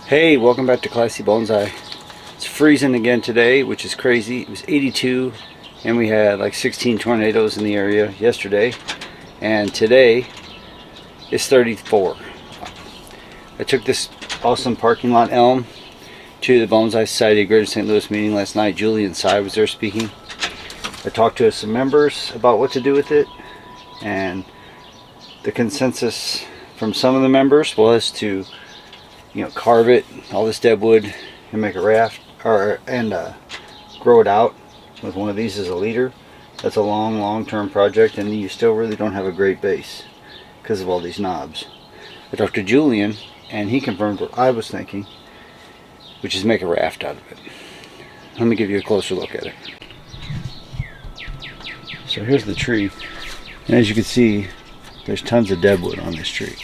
Hey, welcome back to Classy Bonsai. It's freezing again today, which is crazy. It was 82 and we had like 16 tornadoes in the area yesterday, and today it's 34. I took this awesome parking lot elm to the Bonsai Society of Greater St. Louis meeting last night. Julian Sy was there speaking. I talked to some members about what to do with it, and the consensus from some of the members was to carve it, all this dead wood, and make a raft, and grow it out with one of these as a leader. That's a long-term project, and you still really don't have a great base because of all these knobs. I talked to Julian, and he confirmed what I was thinking, which is make a raft out of it. Let me give you a closer look at it. So here's the tree, and as you can see, there's tons of deadwood on this tree.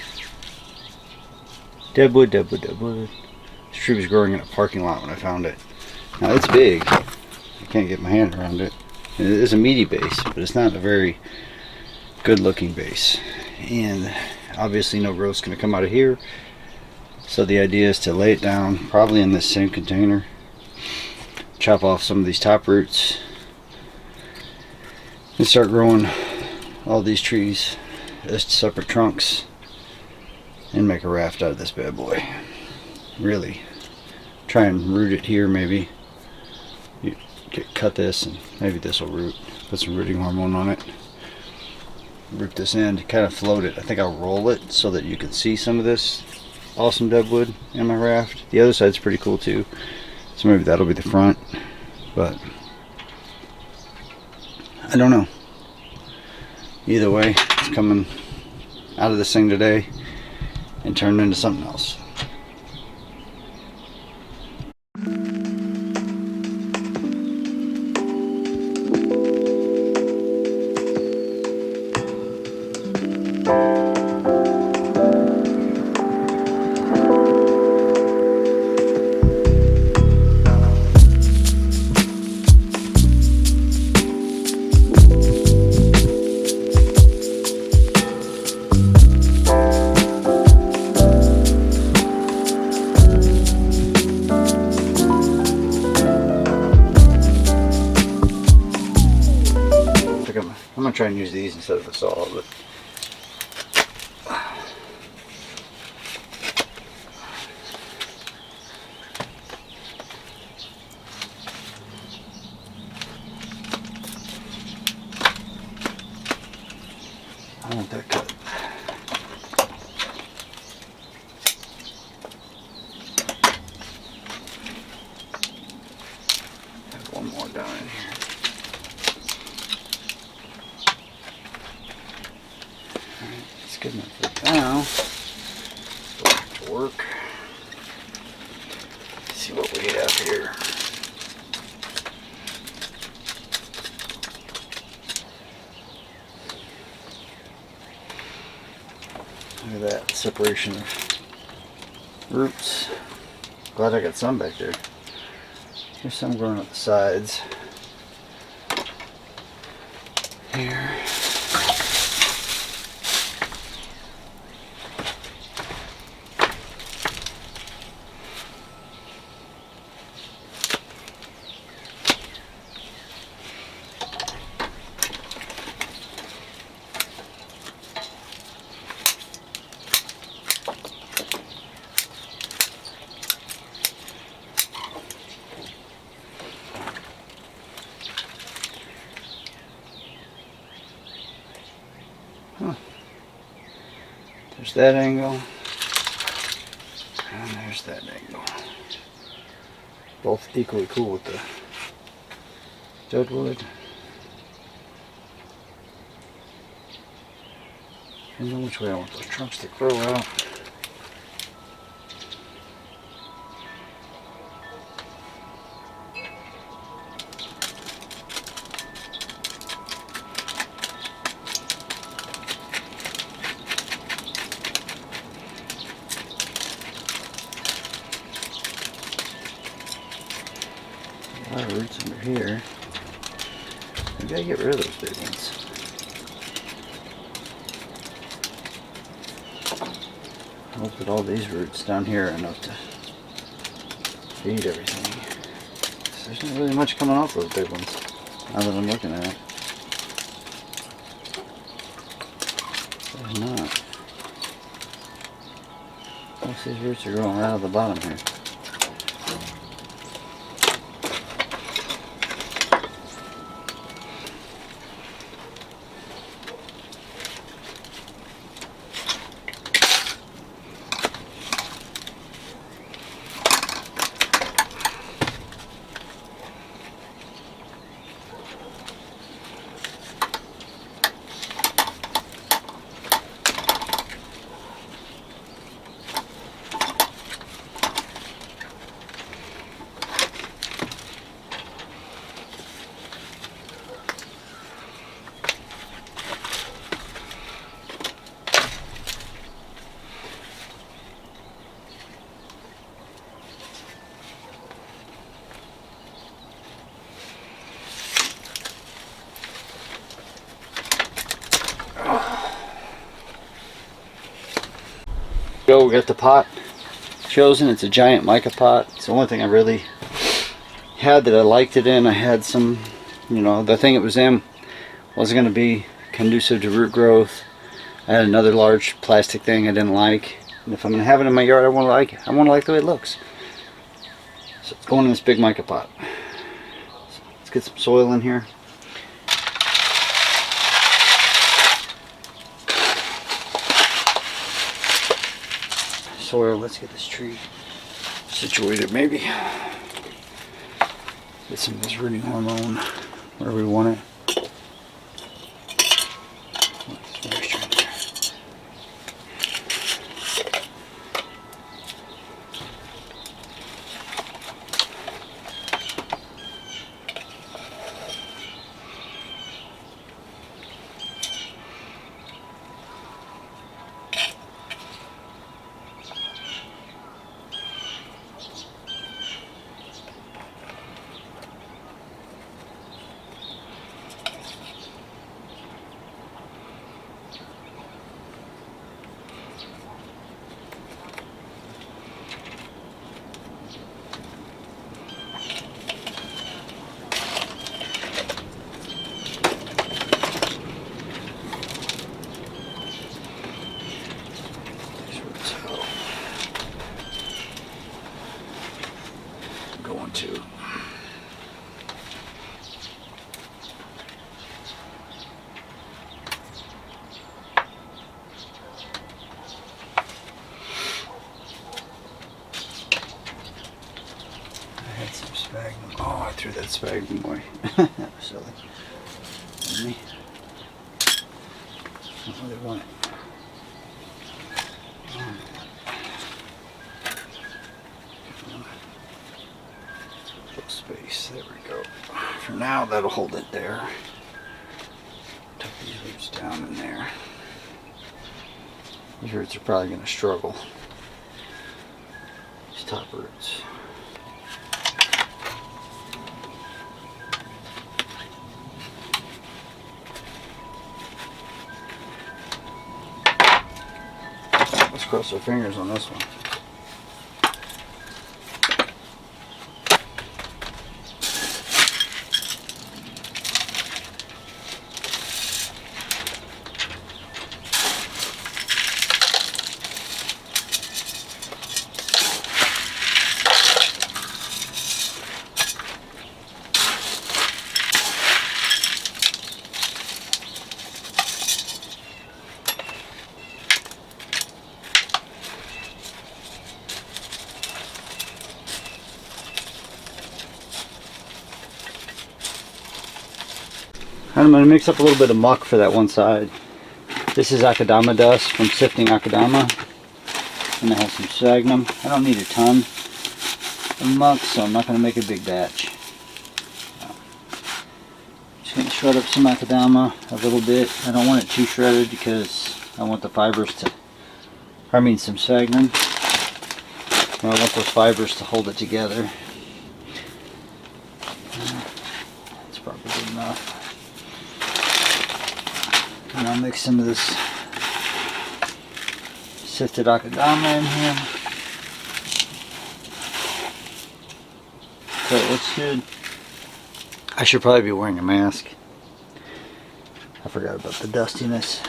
Deadwood. This tree was growing in a parking lot when I found it. Now it's big. I can't get my hand around it. It is a meaty base, but it's not a very good looking base. And obviously no growth's going to come out of here. So the idea is to lay it down, probably in this same container. Chop off some of these top roots. And start growing all these trees as separate trunks. And make a raft out of this bad boy. Really try and root it here. Maybe you cut this and maybe this will root. Put some rooting hormone on it. Root this end, kind of float it. I think I'll roll it so that you can see some of this awesome deadwood in my raft. The other side's pretty cool too, so maybe that'll be the front, but I don't know. Either way, it's coming out of this thing today and turned into something else. I'm gonna try and use these instead of a saw, but I want that cut. Have one more down in here. It's good enough for now. Go back to work. See what we have here. Look at that separation of roots. Glad I got some back there. There's some growing up the sides. Here. Huh. There's that angle, and there's that angle. Both equally cool with the deadwood. I know which way I want those trunks to grow out. A lot of roots under here. I gotta get rid of those big ones. I hope that all these roots down here are enough to feed everything. So there's not really much coming off those big ones, now that I'm looking at it. There's not. Most of these roots are growing right out of the bottom here. We got the pot chosen. It's a giant mica pot. It's the only thing I really had that I liked it in. I had some, you know, the thing it was in wasn't going to be conducive to root growth. I had another large plastic thing I didn't like, and if I'm going to have it in my yard, I want to like the way it looks. So it's going in this big mica pot. So let's get some soil in here. Soil. Let's get this tree situated. Maybe get some of this rooting hormone where we want it. Some moisture in there. Going to. I had some sphagnum. Oh, I threw that sphagnum away. That was silly. Me. Not what I want it. Space. There we go. For now, that'll hold it there. Tuck these roots down in there. These roots are probably going to struggle. These top roots. Let's cross our fingers on this one. I'm going to mix up a little bit of muck for that one side. This is akadama dust from sifting akadama. And I have some sphagnum. I don't need a ton of muck, so I'm not going to make a big batch. Just going to shred up some akadama a little bit. I don't want it too shredded because I want the fibers to, some sphagnum. I want those fibers to hold it together. That's probably good enough. And I'll mix some of this sifted akadama in here. So it looks good. I should probably be wearing a mask. I forgot about the dustiness.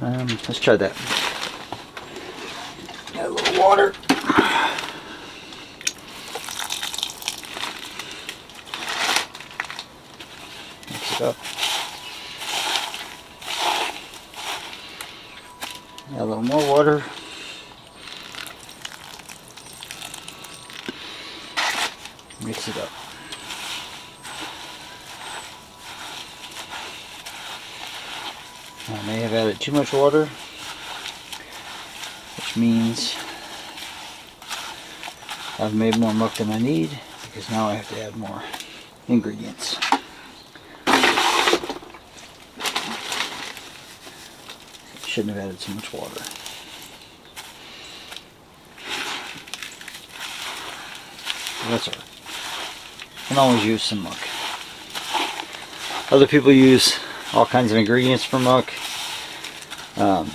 Let's try that. Add a little water. Mix it up. Add a little more water. Mix it up. I may have added too much water, which means I've made more muck than I need, because now I have to add more ingredients. Shouldn't have added so much water. That's alright. Can always use some muck. Other people use all kinds of ingredients for muck, but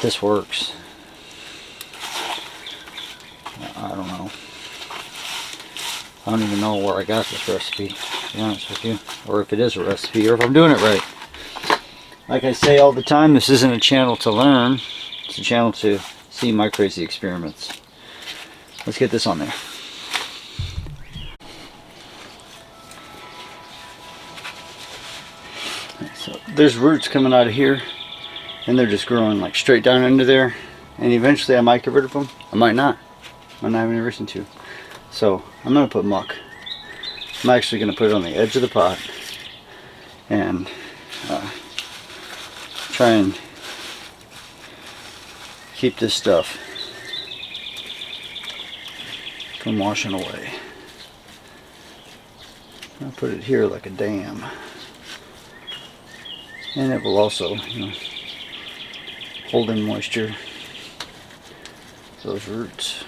this works. I don't know. I don't even know where I got this recipe, to be honest with you, or if it is a recipe, or if I'm doing it right. Like I say all the time, this isn't a channel to learn, it's a channel to see my crazy experiments. Let's get this on there. So there's roots coming out of here, and they're just growing like straight down into there, and eventually I might get rid of them. I might not. I might not have any reason to. So I'm going to put muck. I'm actually going to put it on the edge of the pot and try and keep this stuff from washing away. I'll put it here like a dam, and it will also, you know, hold in moisture to those roots.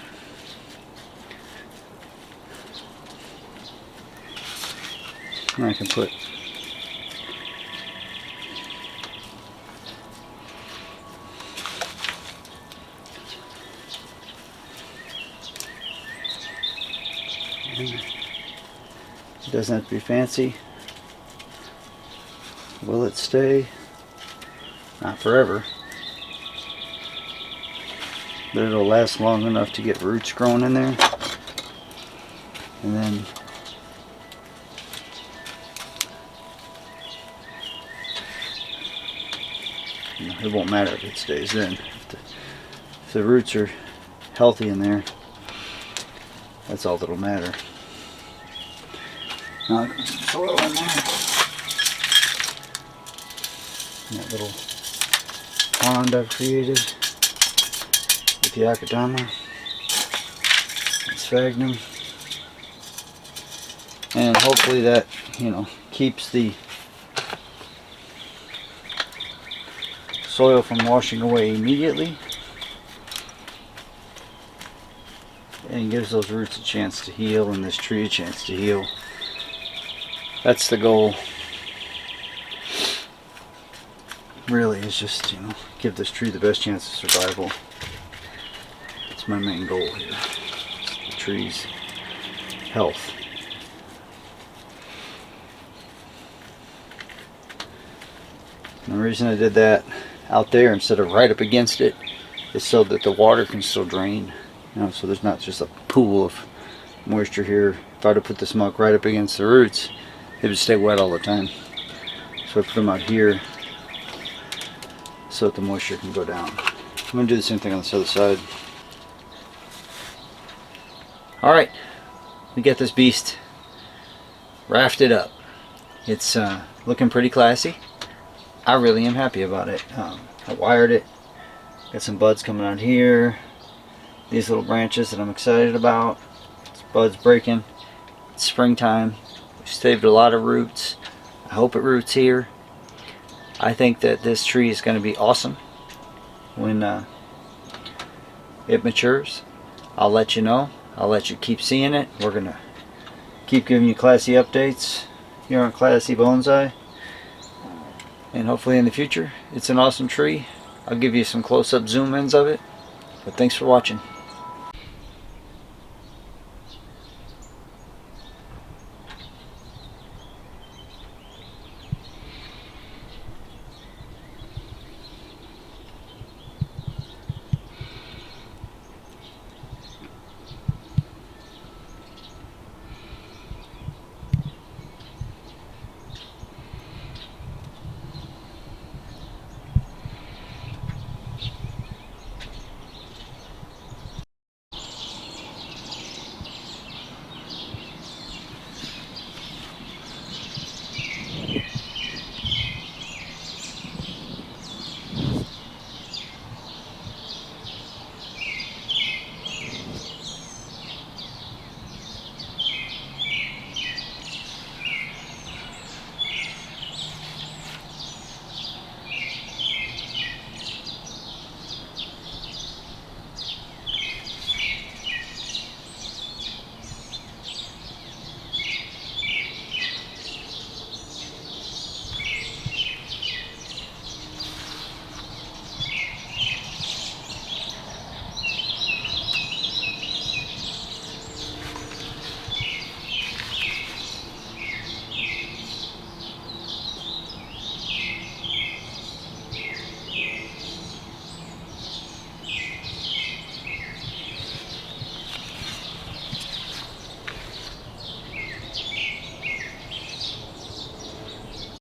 And I can put it doesn't have to be fancy. Will it stay? Not forever. But it'll last long enough to get roots growing in there. And then it won't matter if it stays in. If the roots are healthy in there, that's all that'll matter. Now I got some soil in there. That little pond I've created with the akadama and sphagnum, and hopefully that, you know, keeps the soil from washing away immediately and gives those roots a chance to heal and this tree a chance to heal. That's the goal. Really, is just, you know, give this tree the best chance of survival. That's my main goal here. It's the tree's health. And the reason I did that out there instead of right up against it is so that the water can still drain. You know, so there's not just a pool of moisture here. If I were to put this muck right up against the roots, it would stay wet all the time. So I put them out here so that the moisture can go down. I'm going to do the same thing on this other side. Alright, we got this beast rafted up. It's looking pretty classy. I really am happy about it. I wired it. Got some buds coming out here. These little branches that I'm excited about. It's buds breaking. It's springtime. We've saved a lot of roots. I hope it roots here. I think that this tree is going to be awesome when it matures. I'll let you know. I'll let you keep seeing it. We're going to keep giving you classy updates here on Classy Bonsai. And hopefully in the future, it's an awesome tree. I'll give you some close-up zoom-ins of it. But thanks for watching.